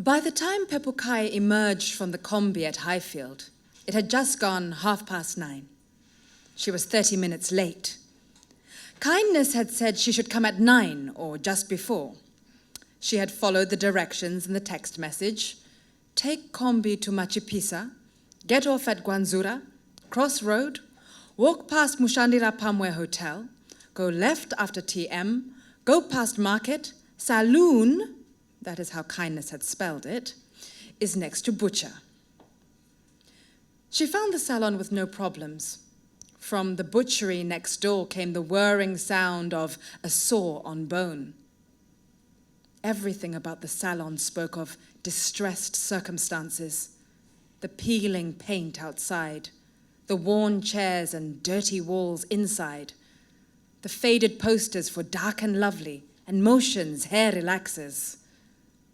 By the time Pepukai emerged from the combi at Highfield, it had just gone 9:30. She was 30 minutes late. Kindness had said she should come at 9 or just before. She had followed the directions in the text message. Take combi to Machipisa, get off at Guanzura, cross road, walk past Mushandira Pamwe Hotel, go left after TM, go past market, saloon, that is how Kindness had spelled it, is next to butcher. She found the salon with no problems. From the butchery next door came the whirring sound of a saw on bone. Everything about the salon spoke of distressed circumstances. The peeling paint outside, the worn chairs and dirty walls inside, the faded posters for Dark and Lovely and Motions hair relaxers.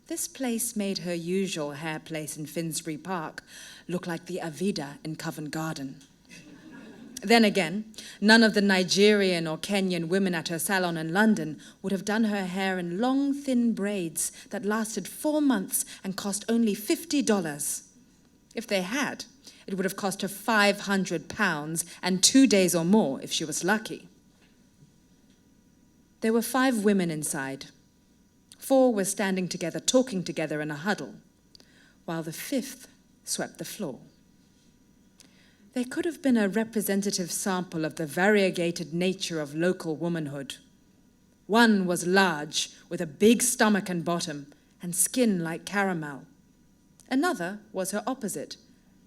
This place made her usual hair place in Finsbury Park look like the Avida in Covent Garden. Then again, none of the Nigerian or Kenyan women at her salon in London would have done her hair in long, thin braids that lasted 4 months and cost only $50. If they had, it would have cost her £500 and 2 days or more if she was lucky. There were 5 women inside. 4 were standing together, talking together in a huddle, while the 5th swept the floor. They could have been a representative sample of the variegated nature of local womanhood. One was large, with a big stomach and bottom, and skin like caramel. Another was her opposite,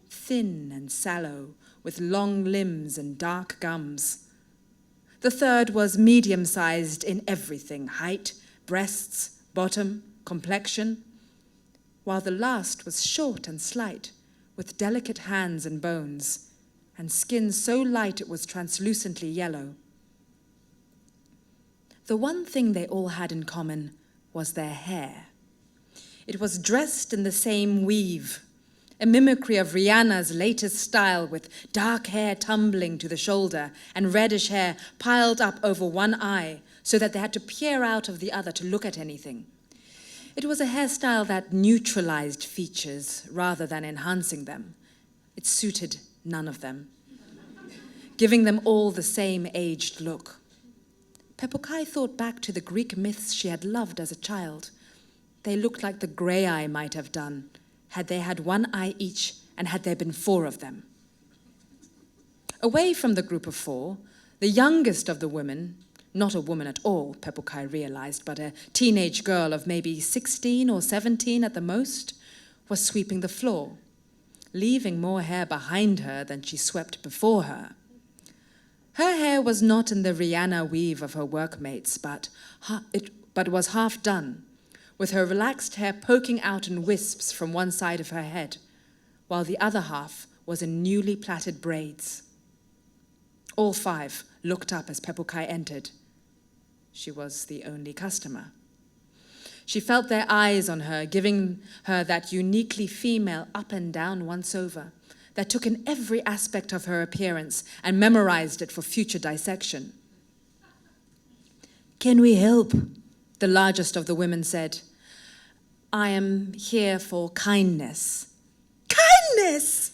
thin and sallow, with long limbs and dark gums. The third was medium-sized in everything, height, breasts, bottom, complexion, while the last was short and slight, with delicate hands and bones, and skin so light it was translucently yellow. The one thing they all had in common was their hair. It was dressed in the same weave, a mimicry of Rihanna's latest style, with dark hair tumbling to the shoulder and reddish hair piled up over one eye so that they had to peer out of the other to look at anything. It was a hairstyle that neutralized features rather than enhancing them. It suited none of them, giving them all the same aged look. Pepukai thought back to the Greek myths she had loved as a child. They looked like the grey eye might have done, had they had 1 eye each and had there been 4 of them. Away from the group of 4, the youngest of the women, not a woman at all, Pepukai realized, but a teenage girl of maybe 16 or 17 at the most, was sweeping the floor, leaving more hair behind her than she swept before her. Her hair was not in the Rihanna weave of her workmates, but was half done, with her relaxed hair poking out in wisps from one side of her head, while the other half was in newly plaited braids. All 5 looked up as Pepukai entered. She was the only customer. She felt their eyes on her, giving her that uniquely female up and down once-over that took in every aspect of her appearance and memorized it for future dissection. "Can we help?" the largest of the women said. "I am here for kindness." "Kindness!"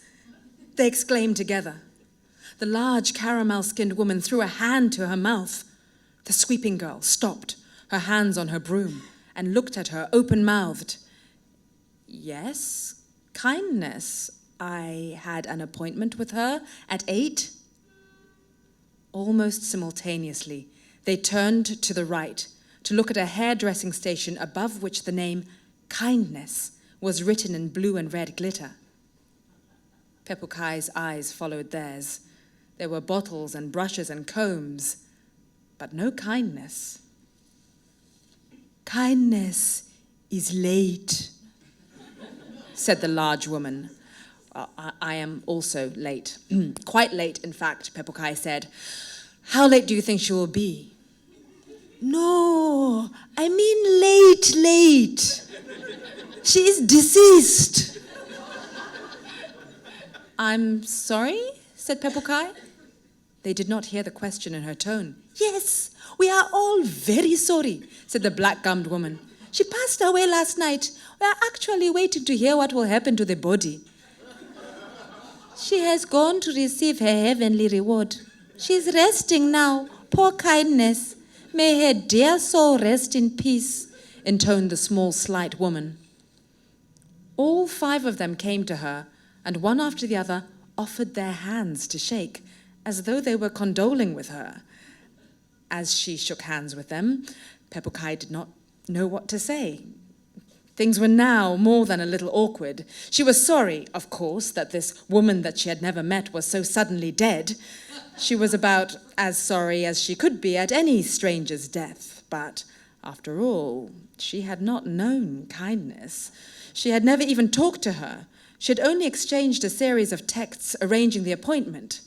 they exclaimed together. The large caramel-skinned woman threw a hand to her mouth. The sweeping girl stopped, her hands on her broom, and looked at her open-mouthed. "Yes, kindness. I had an appointment with her at 8. Almost simultaneously, they turned to the right to look at a hairdressing station above which the name Kindness was written in blue and red glitter. Pepukai's eyes followed theirs. There were bottles and brushes and combs, but no kindness. "Kindness is late," said the large woman. I am also late. Quite late, in fact," Pepukai said. "How late do you think she will be?" "No, I mean late. She is deceased." "I'm sorry?" said Pepukai. They did not hear the question in her tone. "Yes, we are all very sorry," said the black-gummed woman. She passed away last night. We are actually waiting to hear what will happen to the body. She has gone to receive her heavenly reward. She's resting now. Poor Kindness. May her dear soul rest in peace, intoned the small, slight woman. All 5 of them came to her, and one after the other offered their hands to shake, as though they were condoling with her. As she shook hands with them, Pepukai did not know what to say. Things were now more than a little awkward. She was sorry, of course, that this woman that she had never met was so suddenly dead. She was about as sorry as she could be at any stranger's death. But, after all, she had not known Kindness. She had never even talked to her. She had only exchanged a series of texts arranging the appointment.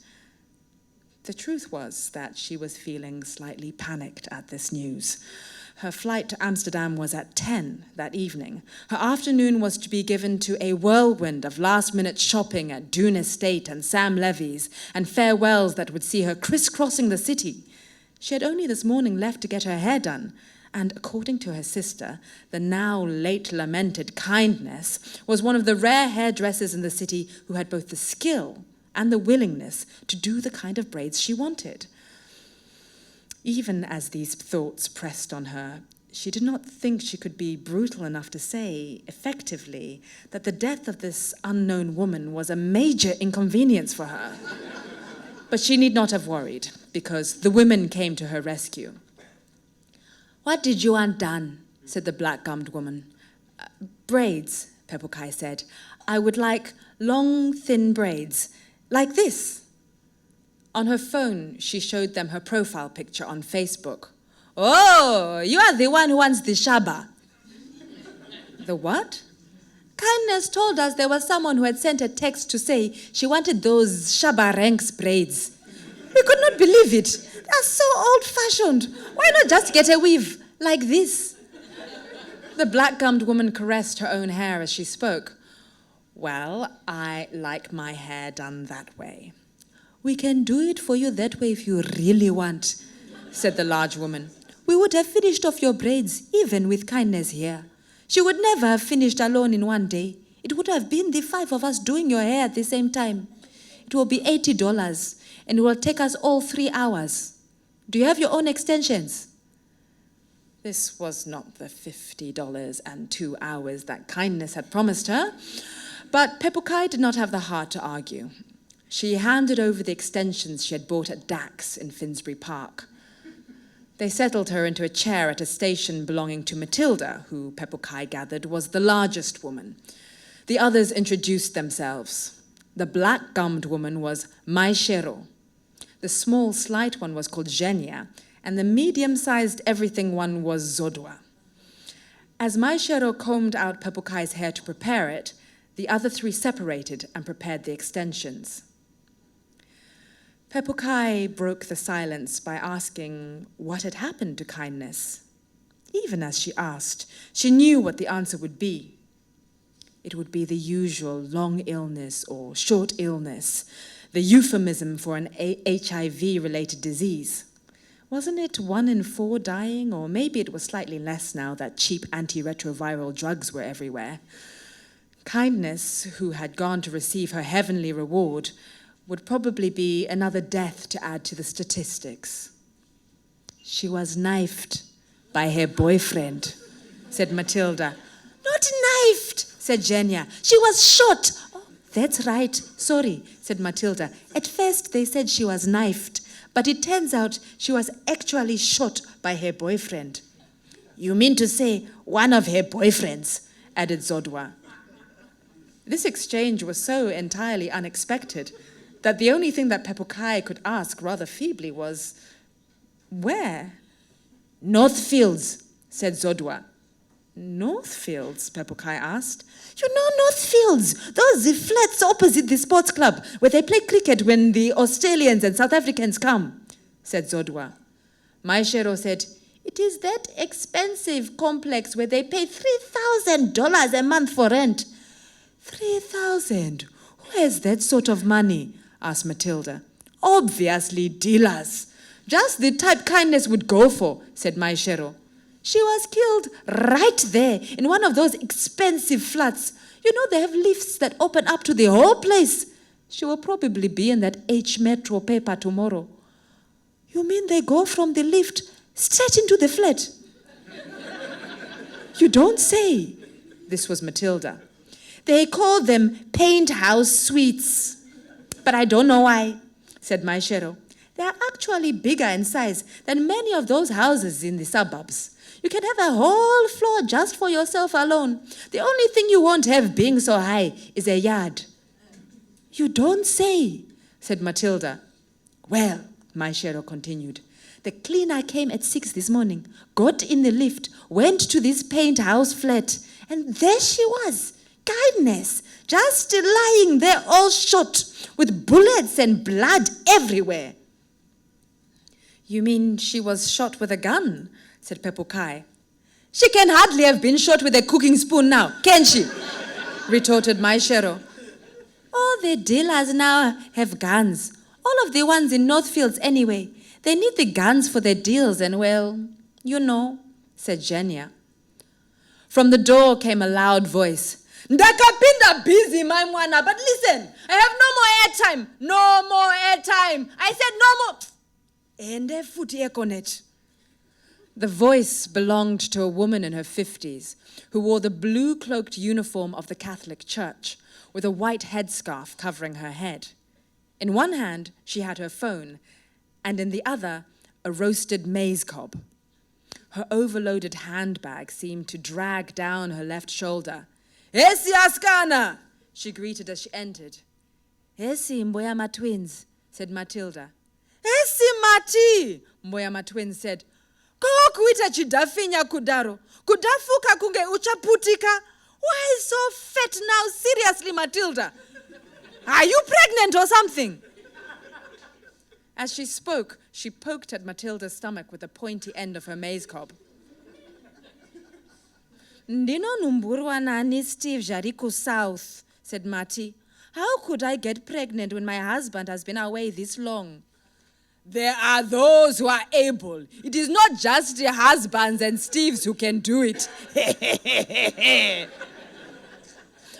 The truth was that she was feeling slightly panicked at this news. Her flight to Amsterdam was at 10 that evening. Her afternoon was to be given to a whirlwind of last-minute shopping at Dune Estate and Sam Levy's, and farewells that would see her crisscrossing the city. She had only this morning left to get her hair done, and according to her sister, the now late lamented Kindness was one of the rare hairdressers in the city who had both the skill and the willingness to do the kind of braids she wanted. Even as these thoughts pressed on her, she did not think she could be brutal enough to say, effectively, that the death of this unknown woman was a major inconvenience for her. But she need not have worried, because the women came to her rescue. What did you want done? Said the black-gummed woman. Braids, Pepukai said. I would like long, thin braids, like this. On her phone, she showed them her profile picture on Facebook. Oh, you are the one who wants the shaba. The what? Kindness told us there was someone who had sent a text to say she wanted those shaba ranks braids. We could not believe it. They are so old-fashioned. Why not just get a weave like this? The black-gummed woman caressed her own hair as she spoke. Well, I like my hair done that way. We can do it for you that way if you really want, said the large woman. We would have finished off your braids, even with Kindness here. She would never have finished alone in one day. It would have been the 5 of us doing your hair at the same time. It will be $80, and it will take us all 3 hours. Do you have your own extensions? This was not the $50 and 2 hours that Kindness had promised her, but Pepukai did not have the heart to argue. She handed over the extensions she had bought at Dax in Finsbury Park. They settled her into a chair at a station belonging to Matilda, who Pepukai gathered was the largest woman. The others introduced themselves. The black-gummed woman was Maishero. The small, slight one was called Zhenya, and the medium-sized everything one was Zodwa. As Maishero combed out Pepukai's hair to prepare it, the other 3 separated and prepared the extensions. Pepukai broke the silence by asking what had happened to Kindness. Even as she asked, she knew what the answer would be. It would be the usual long illness or short illness, the euphemism for an HIV-related disease. Wasn't it 1 in 4 dying, or maybe it was slightly less now that cheap antiretroviral drugs were everywhere? Kindness, who had gone to receive her heavenly reward, would probably be another death to add to the statistics. She was knifed by her boyfriend, said Matilda. Not knifed, said Zhenya. She was shot. Oh, that's right. Sorry, said Matilda. At first they said she was knifed, but it turns out she was actually shot by her boyfriend. You mean to say one of her boyfriends, added Zodwa. This exchange was so entirely unexpected that the only thing that Pepukai could ask rather feebly was, where? Northfields, said Zodwa. Northfields? Pepukai asked. You know Northfields, those flats opposite the sports club where they play cricket when the Australians and South Africans come, said Zodwa. Maishero said, it is that expensive complex where they pay $3,000 a month for rent. 3,000? Who has that sort of money? Asked Matilda. Obviously dealers. Just the type Kindness would go for, said Maishero. She was killed right there in one of those expensive flats. You know, they have lifts that open up to the whole place. She will probably be in that H Metro paper tomorrow. You mean they go from the lift straight into the flat? You don't say. This was Matilda. They call them paint house suites. But I don't know why, said my shadow. They are actually bigger in size than many of those houses in the suburbs. You can have a whole floor just for yourself alone. The only thing you won't have being so high is a yard. You don't say, said Matilda. Well, my shadow continued, the cleaner came at 6 this morning, got in the lift, went to this paint house flat, and there she was, kindness, just lying there all shot, with bullets and blood everywhere. You mean she was shot with a gun? Said Pepukai. She can hardly have been shot with a cooking spoon now, can she? Retorted my shadow. All the dealers now have guns. All of the ones in Northfields anyway. They need the guns for their deals and, well, you know, said Jenya. From the door came a loud voice. Ndakapinda busy, my mwana, but listen, I have no more airtime. No more airtime. I said no more. Ende futhi ekonet. The voice belonged to a woman in her 50s who wore the blue-cloaked uniform of the Catholic Church with a white headscarf covering her head. In one hand, she had her phone, and in the other, a roasted maize cob. Her overloaded handbag seemed to drag down her left shoulder. "Esi askana," she greeted as she entered. Esi Mboyama twins, said Matilda. "Esi Mati," Mboyama twins said. "Kokuita chidafinya kudaro, kudafuka kunge uchaputika. Why so fat now? Seriously, Matilda. Are you pregnant or something?" As she spoke, she poked at Matilda's stomach with the pointy end of her maize cob. Ndino numburwa nani Steve Jariku South, said Mati. How could I get pregnant when my husband has been away this long? There are those who are able. It is not just the husbands and Steves who can do it.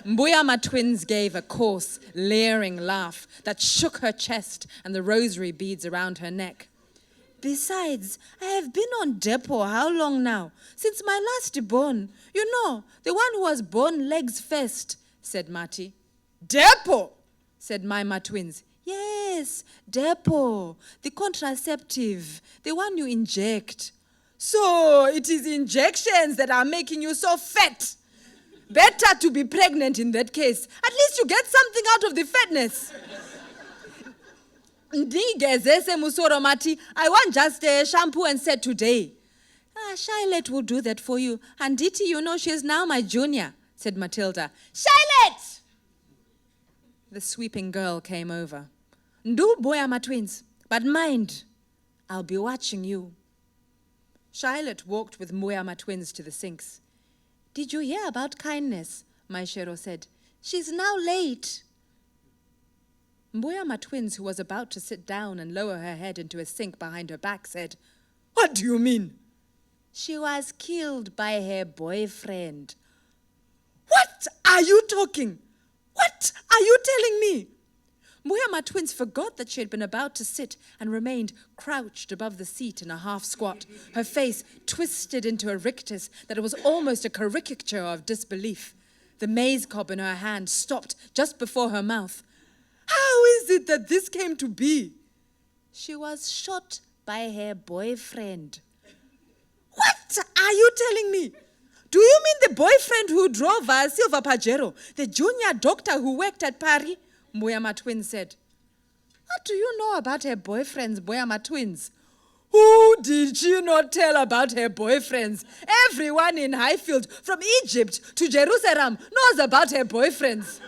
Mbuyama twins gave a coarse, leering laugh that shook her chest and the rosary beads around her neck. Besides, I have been on depot how long now? Since my last born. You know, the one who was born legs first, said Mati. Depot, said Maima twins. Yes, depot, the contraceptive, the one you inject. So it is injections that are making you so fat. Better to be pregnant in that case. At least you get something out of the fatness. I want just a shampoo and set today. Charlotte will do that for you. And Diti, you know, she is now my junior, said Matilda. Charlotte! The sweeping girl came over. Ndu Boyama twins, but mind, I'll be watching you. Charlotte walked with Boyama twins to the sinks. Did you hear about kindness? My Shero said. She's now late. Mbuyama twins, who was about to sit down and lower her head into a sink behind her back, said, What do you mean? She was killed by her boyfriend. What are you talking? What are you telling me? Mbuyama twins forgot that she had been about to sit and remained crouched above the seat in a half squat, her face twisted into a rictus that it was almost a caricature of disbelief. The maize cob in her hand stopped just before her mouth. How is it that this came to be? She was shot by her boyfriend. What are you telling me? Do you mean the boyfriend who drove a silver Pajero, the junior doctor who worked at Paris? Mbuyama twins said. What do you know about her boyfriends, Mbuyama twins? Who did she not tell about her boyfriends? Everyone in Highfield, from Egypt to Jerusalem, knows about her boyfriends.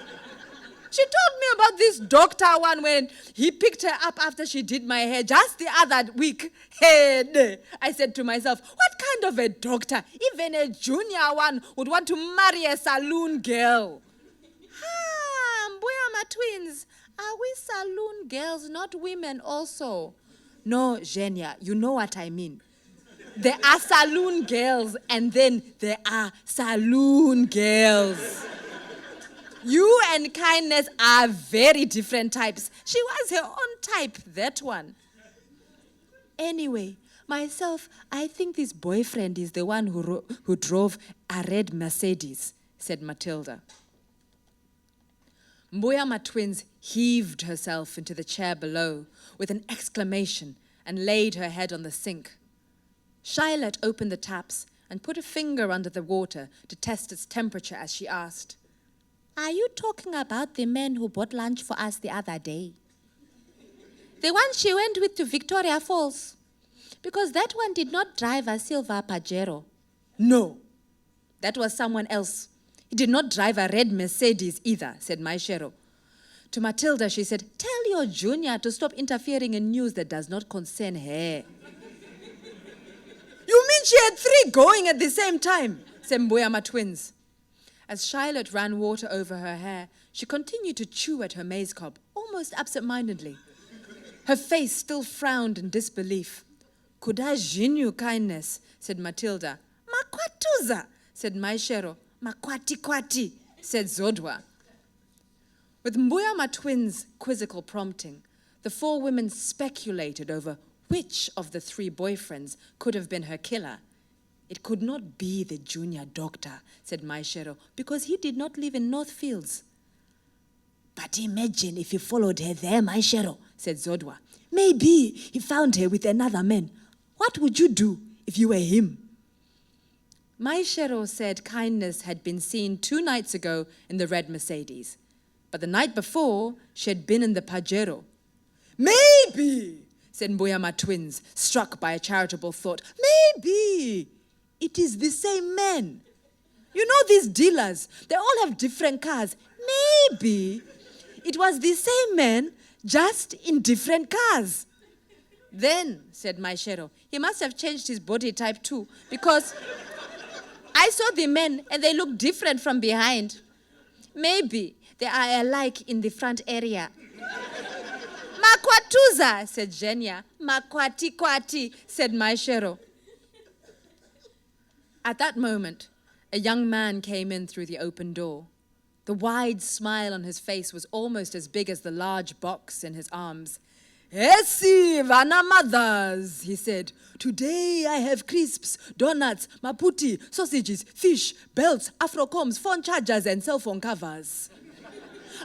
She told me about this doctor one when he picked her up after she did my hair just the other week. Hey, I said to myself, what kind of a doctor, even a junior one, would want to marry a saloon girl? Mbuyama twins, are we saloon girls, not women also? No, Zhenya, you know what I mean. There are saloon girls, and then there are saloon girls. You and Kindness are very different types. She was her own type, that one. Anyway, myself, I think this boyfriend is the one who drove a red Mercedes, said Matilda. Mbuyama twins heaved herself into the chair below with an exclamation and laid her head on the sink. Charlotte opened the taps and put a finger under the water to test its temperature as she asked, "Are you talking about the man who bought lunch for us the other day? The one she went with to Victoria Falls? Because that one did not drive a silver Pajero." "No, that was someone else. He did not drive a red Mercedes either," said Maishero. To Matilda, she said, "Tell your junior to stop interfering in news that does not concern her." "You mean she had 3 going at the same time?" said Mbuyama twins. As Charlotte ran water over her hair, she continued to chew at her maize cob, almost absent-mindedly. Her face still frowned in disbelief. "Could I genu Kindness?" said Matilda. "Makwatuza," said Maishero. "Makwati-kwati," said Zodwa. With Mbuyama twins' quizzical prompting, the 4 women speculated over which of the 3 boyfriends could have been her killer. "It could not be the junior doctor," said Maishero, "because he did not live in Northfields." "But imagine if he followed her there, Maishero," said Zodwa. "Maybe he found her with another man. What would you do if you were him?" Maishero said Kindness had been seen 2 nights ago in the red Mercedes, but the night before she had been in the Pajero. "Maybe," said Mbuyama twins, struck by a charitable thought. "Maybe it is the same man. You know these dealers, they all have different cars. Maybe it was the same man, just in different cars." "Then," said Maishero, "he must have changed his body type too, because I saw the men and they look different from behind. Maybe they are alike in the front area." "Makwatuza," said Genia. "Makwati-kwati," said Maishero. At that moment, a young man came in through the open door. The wide smile on his face was almost as big as the large box in his arms. "Hesi, vana mothers," he said. "Today I have crisps, donuts, maputi, sausages, fish, belts, afrocombs, phone chargers, and cell phone covers.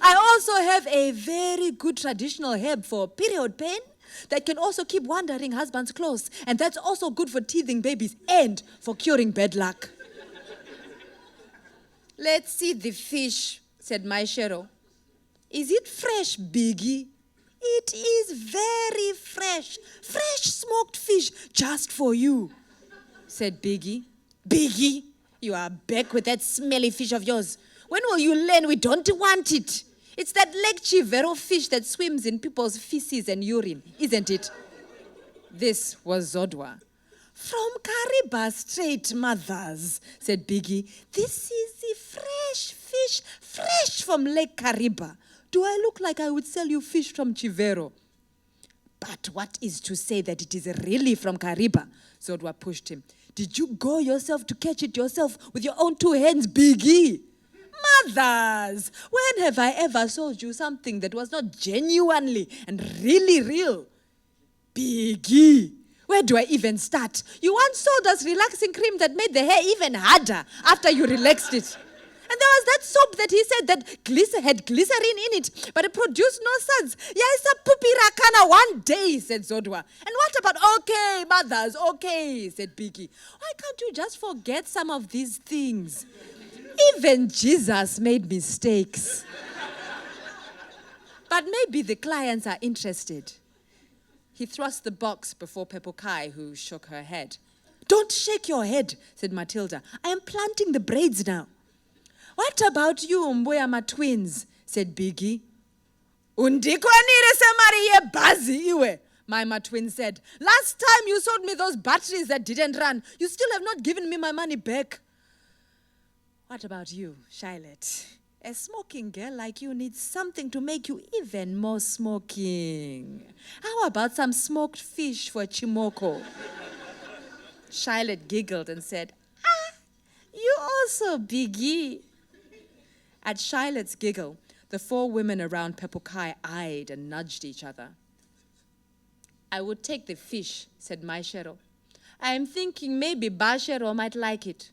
I also have a very good traditional herb for period pain that can also keep wandering husbands close, and that's also good for teething babies and for curing bad luck." "Let's see the fish," said Maishero. "Is it fresh, Biggie?" "It is very fresh. Fresh smoked fish just for you," said Biggie. "Biggie, you are back with that smelly fish of yours. When will you learn we don't want it? It's that Lake Chivero fish that swims in people's feces and urine, isn't it?" This was Zodwa. "From Kariba straight, mothers," said Biggie. "This is the fresh fish, fresh from Lake Kariba. Do I look like I would sell you fish from Chivero?" "But what is to say that it is really from Kariba?" Zodwa pushed him. "Did you go yourself to catch it yourself with your own 2 hands, Biggie?" "Mothers, when have I ever sold you something that was not genuinely and really real?" "Biggie, where do I even start? You once sold us relaxing cream that made the hair even harder after you relaxed it. And there was that soap that he said that had glycerine in it, but it produced no suds. Yes, a puppy rakana one day," said Zodwa. "And what about okay, mothers, okay," said Biggie. "Why can't you just forget some of these things? Even Jesus made mistakes." "But maybe the clients are interested." He thrust the box before Pepokai, who shook her head. "Don't shake your head," said Matilda. "I am planting the braids now." "What about you, Mbuyama twins?" said Biggie. "Undikwanire semari ye bazi iwe," Maima twin said. "Last time you sold me those batteries that didn't run, you still have not given me my money back." "What about you, Charlotte? A smoking girl like you needs something to make you even more smoking. How about some smoked fish for Chimoko?" Charlotte giggled and said, you also, Biggie. At Charlotte's giggle, the 4 women around Pepukai eyed and nudged each other. I would take the fish, said Maishero. I am thinking maybe Bashero might like it.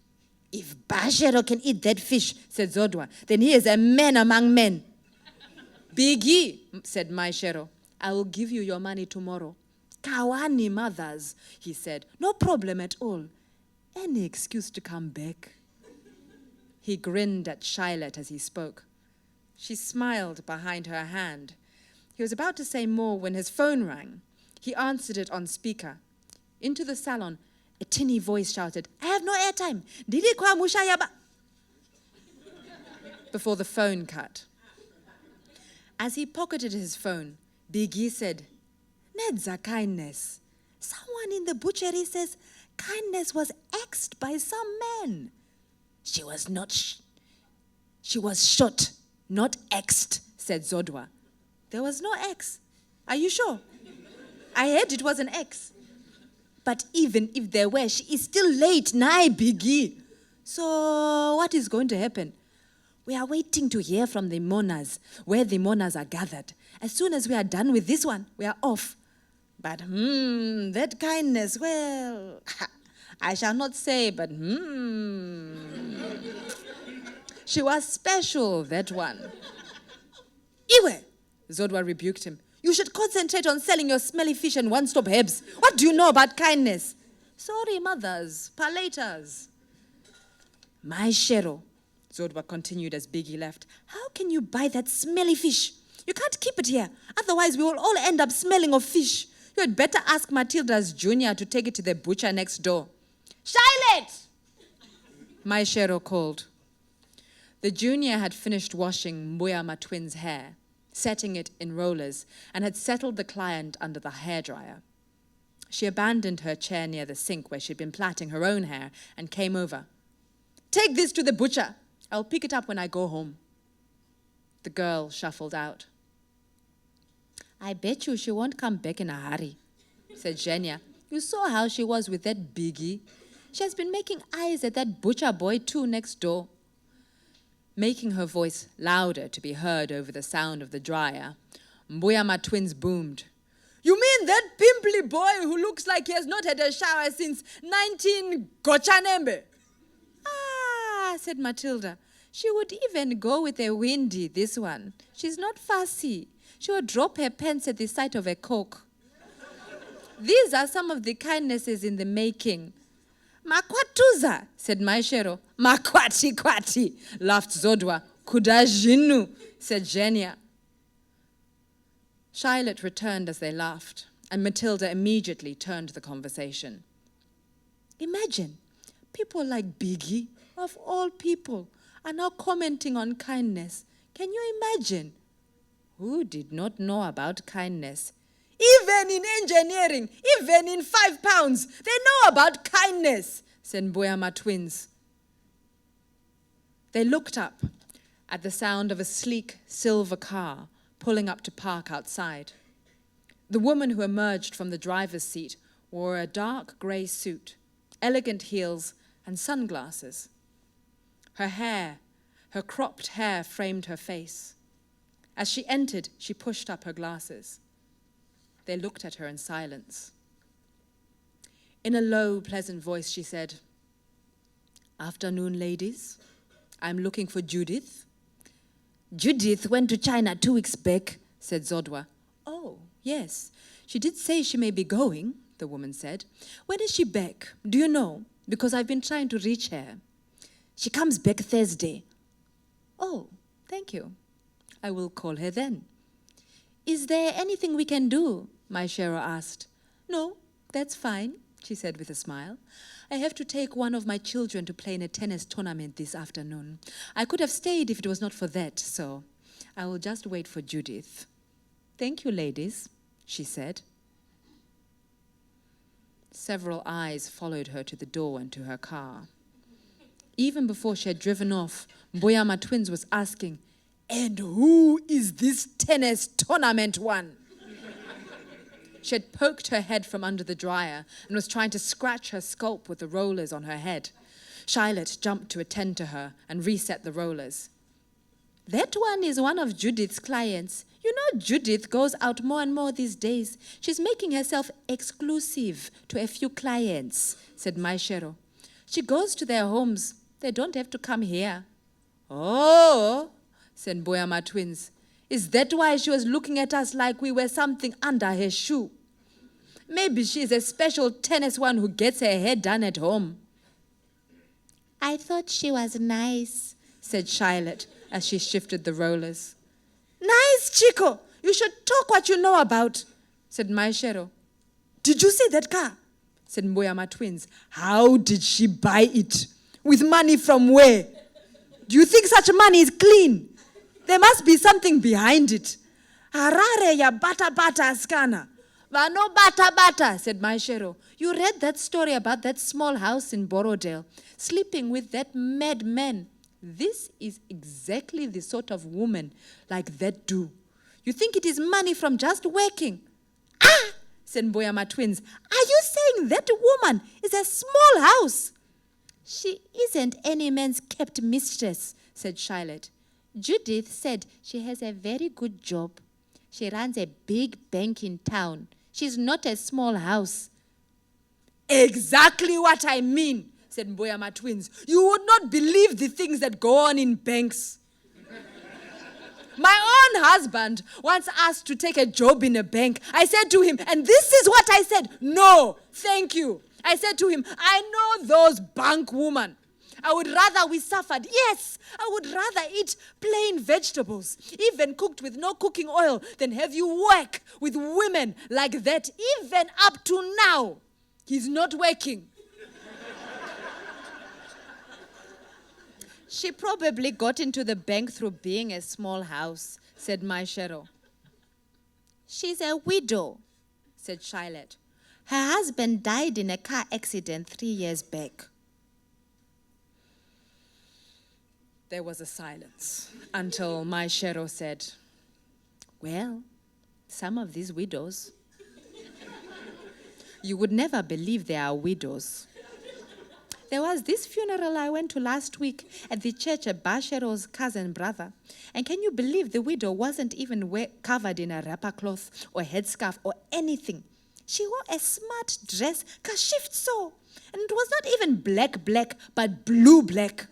If Bashero can eat that fish, said Zodwa, then he is a man among men. Biggie, said Maishero, I will give you your money tomorrow. Kawani mothers, he said, no problem at all. Any excuse to come back. He grinned at Charlotte as he spoke. She smiled behind her hand. He was about to say more when his phone rang. He answered it on speaker. Into the salon, a tinny voice shouted, I have no airtime. Didi kwa mushayaba. Before the phone cut. As he pocketed his phone, Biggie said, Nedza kindness. Someone in the butchery says kindness was axed by some man. She was she was shot, not axed, said Zodwa. There was no X. Are you sure? I heard it was an X. But even if there were, she is still late, Nai Biggie. So what is going to happen? We are waiting to hear from the mourners, where the mourners are gathered. As soon as we are done with this one, we are off. But that kindness, well, I shall not say, but she was special, that one. Iwe, Zodwa rebuked him. You should concentrate on selling your smelly fish and one-stop herbs. What do you know about kindness? Sorry, mothers, palaters. My Shero, Zodwa continued as Biggie left. How can you buy that smelly fish? You can't keep it here. Otherwise, we will all end up smelling of fish. You had better ask Matilda's junior to take it to the butcher next door. Charlotte! My Shero called. The junior had finished washing Mbuyama twins' hair, setting it in rollers, and had settled the client under the hairdryer. She abandoned her chair near the sink where she'd been plaiting her own hair and came over. Take this to the butcher. I'll pick it up when I go home. The girl shuffled out. I bet you she won't come back in a hurry, said Zhenya. You saw how she was with that Biggie. She has been making eyes at that butcher boy too next door. Making her voice louder to be heard over the sound of the dryer, Mbuyama twins boomed. You mean that pimply boy who looks like he has not had a shower since 19 Gochanembe? Ah, said Matilda. She would even go with a windy, this one. She's not fussy. She would drop her pants at the sight of a Coke. These are some of the kindnesses in the making. Makwatuza, said Maishero. Makwati kwati, laughed Zodwa. Kudajinu, said Zhenya. Charlotte returned as they laughed, and Matilda immediately turned the conversation. Imagine, people like Biggie, of all people, are now commenting on kindness. Can you imagine? Who did not know about kindness? Even in engineering, even in 5 pounds, they know about kindness, said Mbuyama twins. They looked up at the sound of a sleek silver car pulling up to park outside. The woman who emerged from the driver's seat wore a dark grey suit, elegant heels, and sunglasses. Her cropped hair framed her face. As she entered, she pushed up her glasses. They looked at her in silence. In a low, pleasant voice, she said, Afternoon, ladies. I'm looking for Judith. Judith went to China 2 weeks back, said Zodwa. Oh, yes. She did say she may be going, the woman said. When is she back? Do you know? Because I've been trying to reach her. She comes back Thursday. Oh, thank you. I will call her then. Is there anything we can do? Maishero asked. No, that's fine, she said with a smile. I have to take one of my children to play in a tennis tournament this afternoon. I could have stayed if it was not for that, so I will just wait for Judith. Thank you, ladies, she said. Several eyes followed her to the door and to her car. Even before she had driven off, Mbuyama twins was asking, And who is this tennis tournament one? She had poked her head from under the dryer and was trying to scratch her scalp with the rollers on her head. Charlotte jumped to attend to her and reset the rollers. That one is one of Judith's clients. You know, Judith goes out more and more these days. She's making herself exclusive to a few clients, said Maishero. She goes to their homes. They don't have to come here. Oh, said Boyama twins. Is that why she was looking at us like we were something under her shoe? Maybe she's a special tennis one who gets her hair done at home. I thought she was nice, said Charlotte as she shifted the rollers. Nice, Chico. You should talk what you know about, said Maishero. Did you see that car? Said Mboyama twins. How did she buy it? With money from where? Do you think such money is clean? There must be something behind it. Harare ya bata bata askana. Vano bata bata, said Maishero. You read that story about that small house in Borodale, sleeping with that madman. This is exactly the sort of woman like that do. You think it is money from just working? Ah, said Mboyama twins. Are you saying that woman is a small house? She isn't any man's kept mistress, said Charlotte. Judith said she has a very good job. She runs a big bank in town. She's not a small house. Exactly what I mean, said Mboyama twins. You would not believe the things that go on in banks. My own husband once asked to take a job in a bank. I said to him, and this is what I said, no, thank you. I said to him, I know those bank women. I would rather we suffered. Yes, I would rather eat plain vegetables, even cooked with no cooking oil, than have you work with women like that, even up to now. He's not working. She probably got into the bank through being a small house, said Maishero. She's a widow, said Charlotte. Her husband died in a car accident 3 years back. There was a silence until Maishero said, well, some of these widows. You would never believe they are widows. There was this funeral I went to last week at the church of Bashero's cousin brother. And can you believe the widow wasn't even covered in a wrapper cloth or headscarf or anything? She wore a smart dress, kashif so. And it was not even black, but blue-black.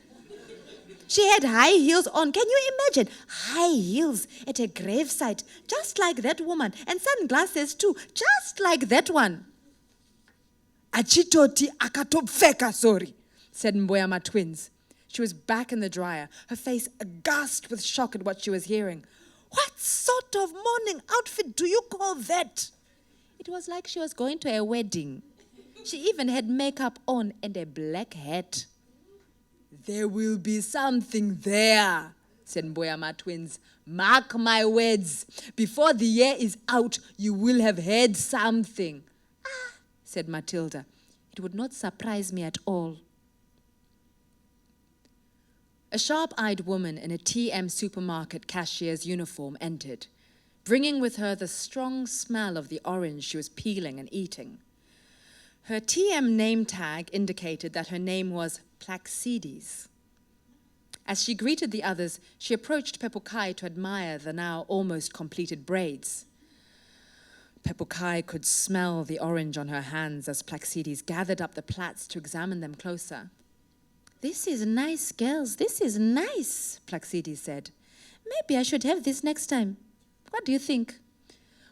She had high heels on. Can you imagine? High heels at a gravesite, just like that woman. And sunglasses too, just like that one. Achitoti akatopfeka, sorry, said Mboyama twins. She was back in the dryer, her face aghast with shock at what she was hearing. What sort of morning outfit do you call that? It was like she was going to a wedding. She even had makeup on and a black hat. There will be something there, said Mboyama twins. Mark my words. Before the year is out, you will have heard something. Ah, said Matilda. It would not surprise me at all. A sharp-eyed woman in a TM supermarket cashier's uniform entered, bringing with her the strong smell of the orange she was peeling and eating. Her TM name tag indicated that her name was Plaxides. As she greeted the others, she approached Pepukai to admire the now almost completed braids. Pepukai could smell the orange on her hands as Plaxides gathered up the plaits to examine them closer. This is nice, girls. This is nice, Plaxides said. Maybe I should have this next time. What do you think?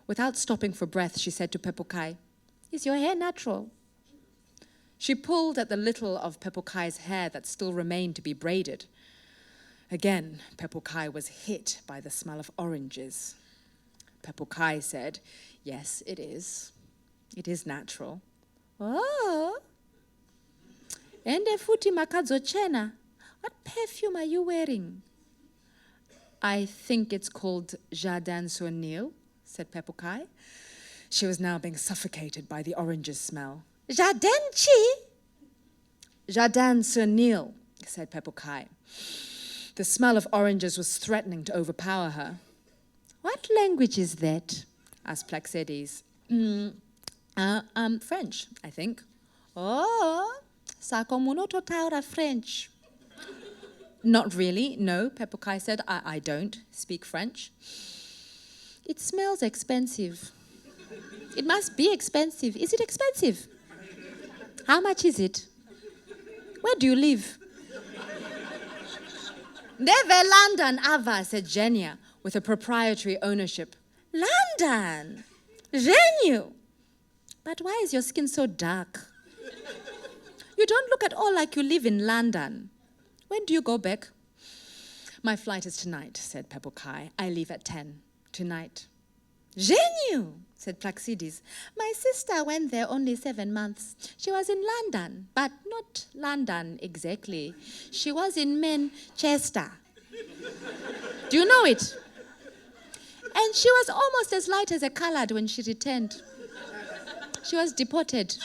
Without stopping for breath, she said to Pepukai, Is your hair natural? She pulled at the little of Pepukai's hair that still remained to be braided. Again, Pepukai was hit by the smell of oranges. Pepukai said, Yes, it is. It is natural. Oh. Ende futhi makazochena. What perfume are you wearing? I think it's called Jardin sur Nil, said Pepukai. She was now being suffocated by the oranges smell. Jardin chi? Jardin sur Nil, said Pepukai. The smell of oranges was threatening to overpower her. What language is that? asked Plaxides. French, I think. Oh, sako munoto taura French. Not really, no, Pepukai said. I don't speak French. It smells expensive. It must be expensive. Is it expensive? How much is it? Where do you live? Never London, Ava, said Genia, with a proprietary ownership. London! Geniu! But why is your skin so dark? You don't look at all like you live in London. When do you go back? My flight is tonight, said Pepukai. I leave at 10. Tonight. Geniu, said Plaxides. My sister went there only 7 months. She was in London, but not London exactly. She was in Manchester. Do you know it? And she was almost as light as a colored when she returned. She was deported.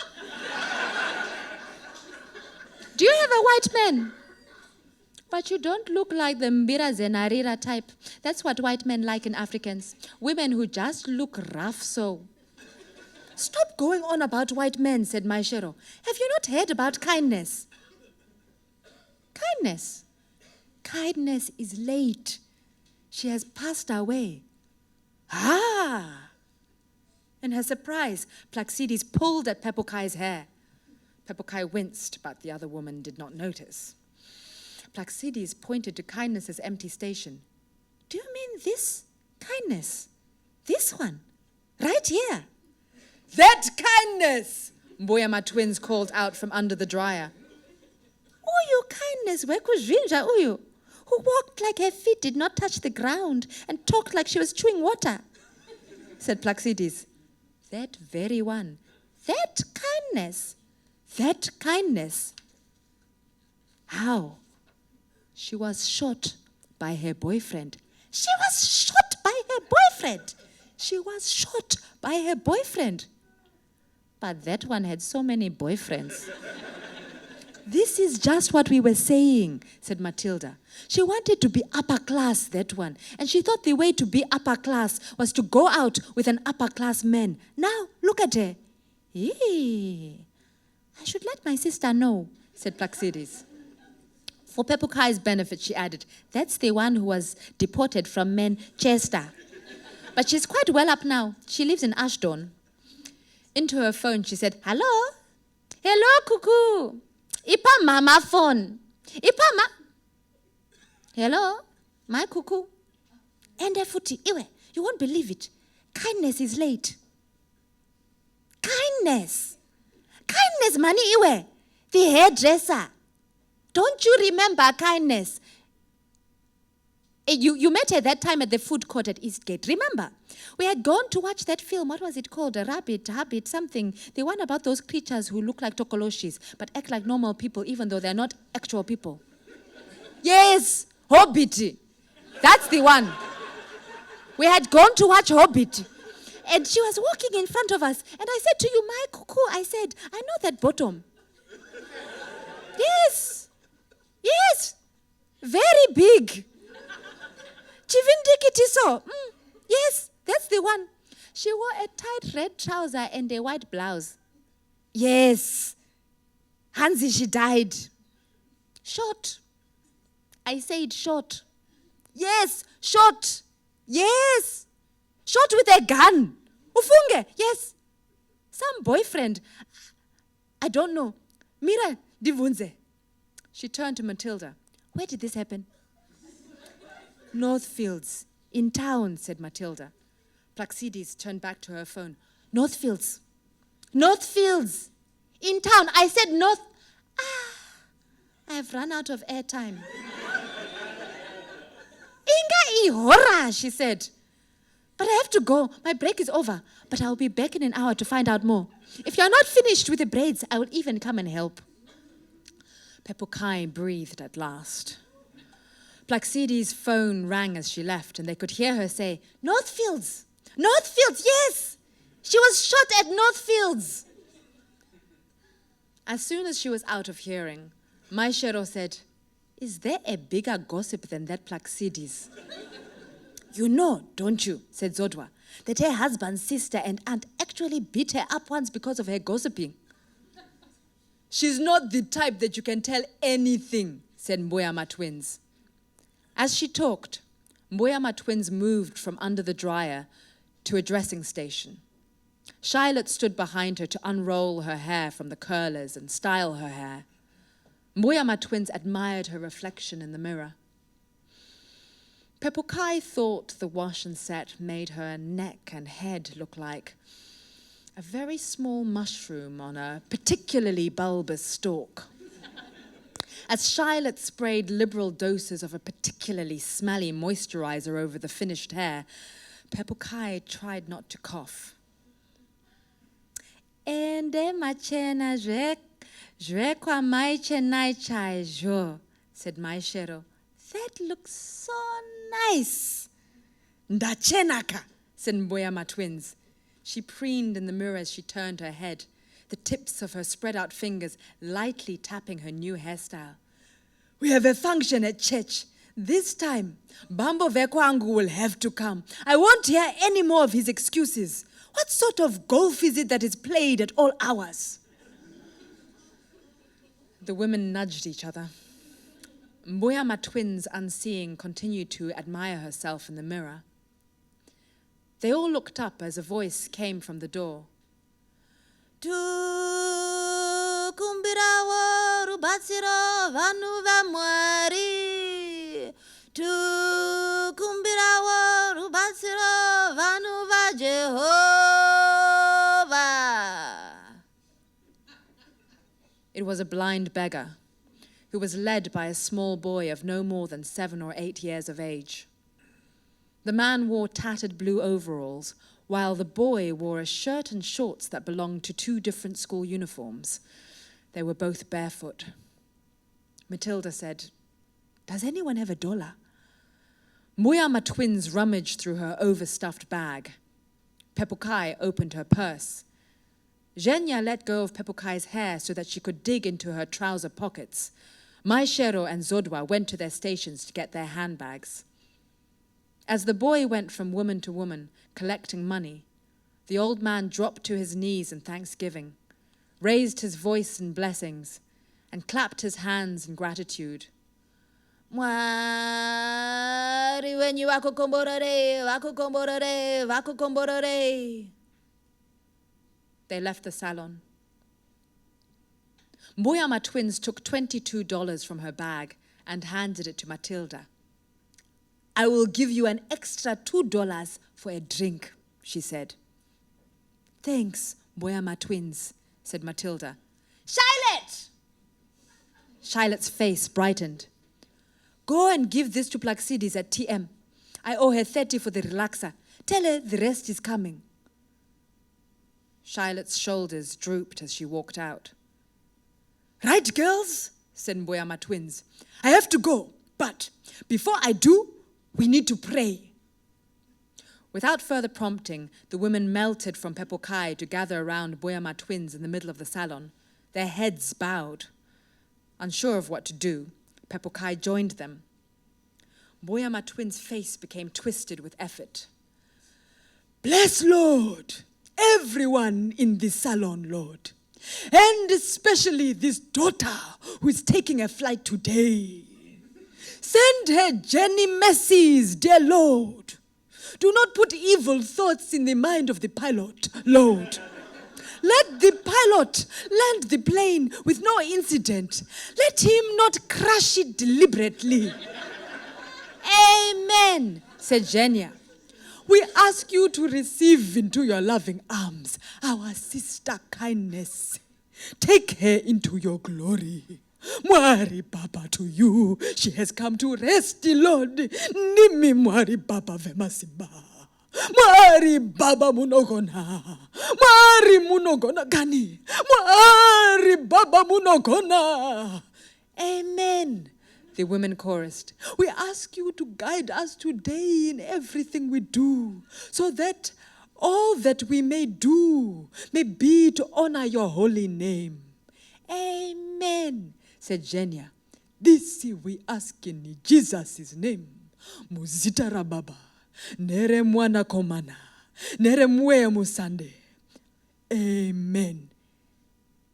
Do you have a white man? But you don't look like the Mbira Zenarira type. That's what white men like in Africans. Women who just look rough so. Stop going on about white men, said Maishero. Have you not heard about kindness? Kindness? Kindness is late. She has passed away. Ah! In her surprise, Plaxides pulled at Pepukai's hair. Pepukai winced, but the other woman did not notice. Plaxides pointed to Kindness's empty station. Do you mean this Kindness? This one? Right here? That Kindness! Mboyama twins called out from under the dryer. Uyu Kindness, wekuzvinja uyu, who walked like her feet did not touch the ground and talked like she was chewing water, said Plaxides. That very one. That Kindness. That Kindness. How? She was shot by her boyfriend. She was shot by her boyfriend. She was shot by her boyfriend. But that one had so many boyfriends. This is just what we were saying, said Matilda. She wanted to be upper class, that one. And she thought the way to be upper class was to go out with an upper class man. Now, look at her. Eee. I should let my sister know, said Plaxides. For Pepukai's benefit, she added, that's the one who was deported from Manchester. But she's quite well up now. She lives in Ashdown. Into her phone, she said, hello? Hello, cuckoo. Ipa mama phone. Ipa ma. Hello, my cuckoo. And futi, iwe, you won't believe it. Kindness is late. Kindness. Kindness, mani iwe. The hairdresser. Don't you remember Kindness? You met her that time at the food court at Eastgate. Remember? We had gone to watch that film. What was it called? A rabbit, something. The one about those creatures who look like tokoloshis but act like normal people even though they're not actual people. Yes, Hobbit. That's the one. We had gone to watch Hobbit. And she was walking in front of us. And I said to you, my cuckoo, I said, I know that bottom. Yes. Yes. Very big. Chivindikitiso. Yes, that's the one. She wore a tight red trouser and a white blouse. Yes. Hansi, she died. Short. I said short. Yes, short. Yes. Shot with a gun. Ufunge. Yes. Some boyfriend. I don't know. Mira divunze. She turned to Matilda. Where did this happen? Northfields. In town, said Matilda. Plaxides turned back to her phone. Northfields. Northfields. In town. I said north. I have run out of airtime. Inga ihora, she said. But I have to go. My break is over. But I'll be back in an hour to find out more. If you're not finished with the braids, I will even come and help. Pepukai breathed at last. Plaxides' phone rang as she left, and they could hear her say, Northfields! Northfields, yes! She was shot at Northfields! As soon as she was out of hearing, Maishero said, is there a bigger gossip than that You know, don't you, said Zodwa, that her husband's sister and aunt actually actually beat her up once because of her gossiping. She's not the type that you can tell anything, said Mbuyama twins. As she talked, Mbuyama twins moved from under the dryer to a dressing station. Charlotte stood behind her to unroll her hair from the curlers and style her hair. Mbuyama twins admired her reflection in the mirror. Pepukai thought the wash and set made her neck and head look like a very small mushroom on a particularly bulbous stalk. As Charlotte sprayed liberal doses of a particularly smelly moisturizer over the finished hair, Pepukai tried not to cough. "Ende machena jwe kwa maiche naichai jo," said Maishero. "That looks so nice." "Ndachenaka," said Mbuyama twins. She preened in the mirror as she turned her head, the tips of her spread-out fingers lightly tapping her new hairstyle. "We have a function at church. This time, Bambo Vekwangu will have to come. I won't hear any more of his excuses. What sort of golf is it that is played at all hours?" The women nudged each other. Mbuyama twins, unseeing, continued to admire herself in the mirror. They all looked up as a voice came from the door. "Tu kumbirawo rubatsiro vanu vamwari. Tu kumbirawo rubatsiro vanu vaJehovah." It was a blind beggar who was led by a small boy of no more than 7 or 8 years of age. The man wore tattered blue overalls, while the boy wore a shirt and shorts that belonged to 2 different school uniforms. They were both barefoot. Matilda said, "Does anyone have $1?" Mbuyama twins rummaged through her overstuffed bag. Pepukai opened her purse. Zhenya let go of Pepukai's hair so that she could dig into her trouser pockets. Maishero and Zodwa went to their stations to get their handbags. As the boy went from woman to woman, collecting money, the old man dropped to his knees in thanksgiving, raised his voice in blessings, and clapped his hands in gratitude. "Mwari wenyu vakukomborere, vakukomborere, vakukomborere." They left the salon. Mbuyama twins took $22 from her bag and handed it to Matilda. "I will give you an extra $2 for a drink," she said. "Thanks, Mbuyama twins," said Matilda. "Charlotte!" Charlotte's face brightened. "Go and give this to Plaxides at TM. I owe her 30 for the relaxer. Tell her the rest is coming." Charlotte's shoulders drooped as she walked out. "Right, girls," said Mbuyama twins. "I have to go, but before I do, we need to pray." Without further prompting, the women melted from Pepukai to gather around Mbuyama twins in the middle of the salon, their heads bowed. Unsure of what to do, Pepukai joined them. Mbuyama twins' face became twisted with effort. "Bless Lord, everyone in this salon, Lord, and especially this daughter who is taking a flight today. Send her journey mercies, dear Lord. Do not put evil thoughts in the mind of the pilot, Lord. Let the pilot land the plane with no incident. Let him not crash it deliberately." "Amen," said Zhenya. "We ask you to receive into your loving arms our sister Kindness. Take her into your glory. Mwari Baba to you. She has come to rest, Lord. Nimi Mwari Baba vemasimba. Mwari Baba munogona. Mwari munogona gani. Mwari Baba munogona." "Amen," the women chorused. "We ask you to guide us today in everything we do, so that all that we may do may be to honor your holy name." "Amen," said Zhenya. "This we ask in Jesus' name. Muzita Rababa, Nere Mwana Komana, Nere Mwe Musande. Amen.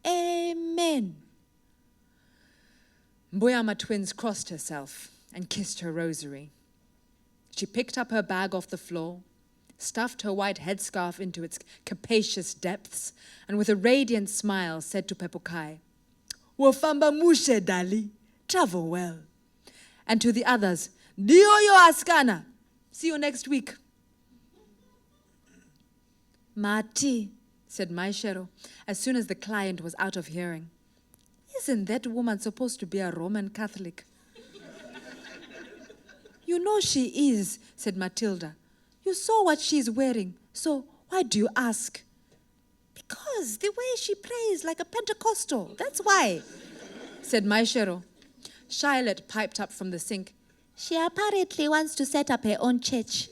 Amen. Mbuyama twins crossed herself and kissed her rosary. She picked up her bag off the floor, stuffed her white headscarf into its capacious depths, and with a radiant smile said to Pepukai, "Wafamba mushe dali, travel well." And to the others, "Dio yo askana, see you next week." Mati, said Maishero, as soon as the client was out of hearing. isn't that woman supposed to be a Roman Catholic? You know she is, said Matilda. You saw what she's wearing, so why do you ask? Because the way she prays like a Pentecostal, that's why, said Maishero. Charlotte piped up from the sink. She apparently wants to set up her own church.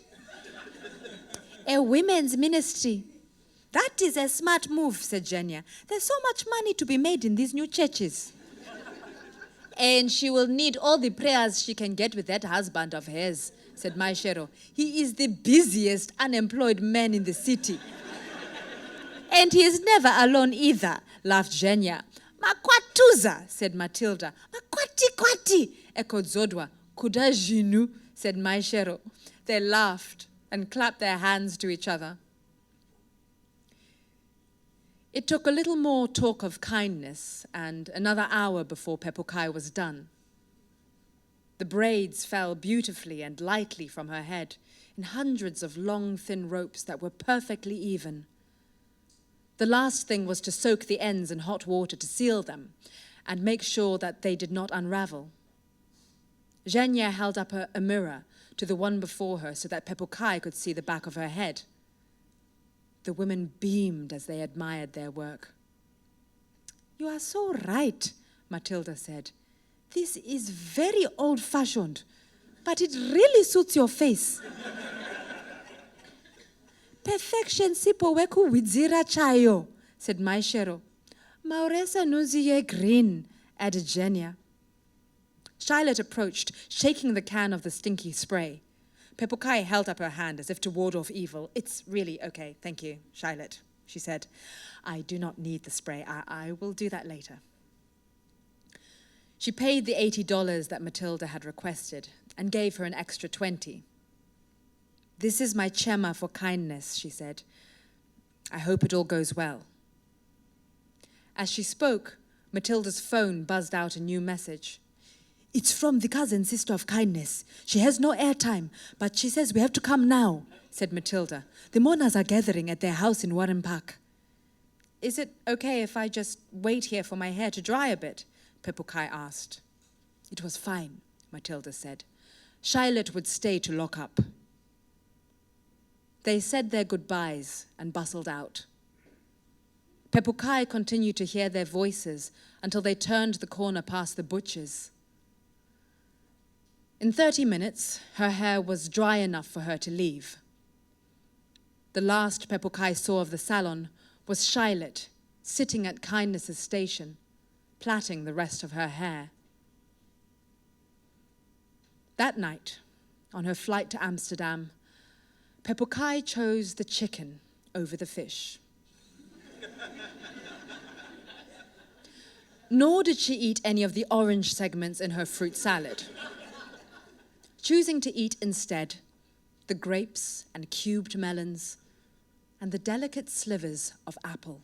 A women's ministry. That is a smart move, said Jenya. There's so much money to be made in these new churches. And she will need all the prayers she can get with that husband of hers, said Maishero. He is the busiest unemployed man in the city. And he is never alone either, laughed Jenya. Makwatuza, said Matilda. Makwati-kwati, echoed Zodwa. Kuda jinu, said Maishero. They laughed and clapped their hands to each other. It took a little more talk of kindness and another hour before Pepukai was done. The braids fell beautifully and lightly from her head in hundreds of long, thin ropes that were perfectly even. The last thing was to soak the ends in hot water to seal them and make sure that they did not unravel. Zhenya held up a mirror to the one before her so that Pepukai could see the back of her head. The women beamed as they admired their work. You are so right, Matilda said. This is very old-fashioned, but it really suits your face. Perfection sipo weku widzira chayo, said Maishero. Mauresa nuziye green, added Jenya. Charlotte approached, shaking the can of the stinky spray. Pepukai held up her hand as if to ward off evil. It's really okay, thank you, Charlotte, she said. I do not need the spray. I will do that later. She paid the $80 that Matilda had requested and gave her an extra 20. This is my chema for kindness, she said. I hope it all goes well. As she spoke, Matilda's phone buzzed out a new message. It's from the cousin sister of kindness. She has no airtime, but she says we have to come now, said Matilda. The mourners are gathering at their house in Warren Park. Is it okay if I just wait here for my hair to dry a bit? Pepukai asked. It was fine, Matilda said. Charlotte would stay to lock up. They said their goodbyes and bustled out. Pepukai continued to hear their voices until they turned the corner past the butcher's. In 30 minutes, her hair was dry enough for her to leave. The last Pepukai saw of the salon was Charlotte sitting at Kindness's station, plaiting the rest of her hair. That night, on her flight to Amsterdam, Pepukai chose the chicken over the fish. Nor did she eat any of the orange segments in her fruit salad, choosing to eat instead the grapes and cubed melons and the delicate slivers of apple.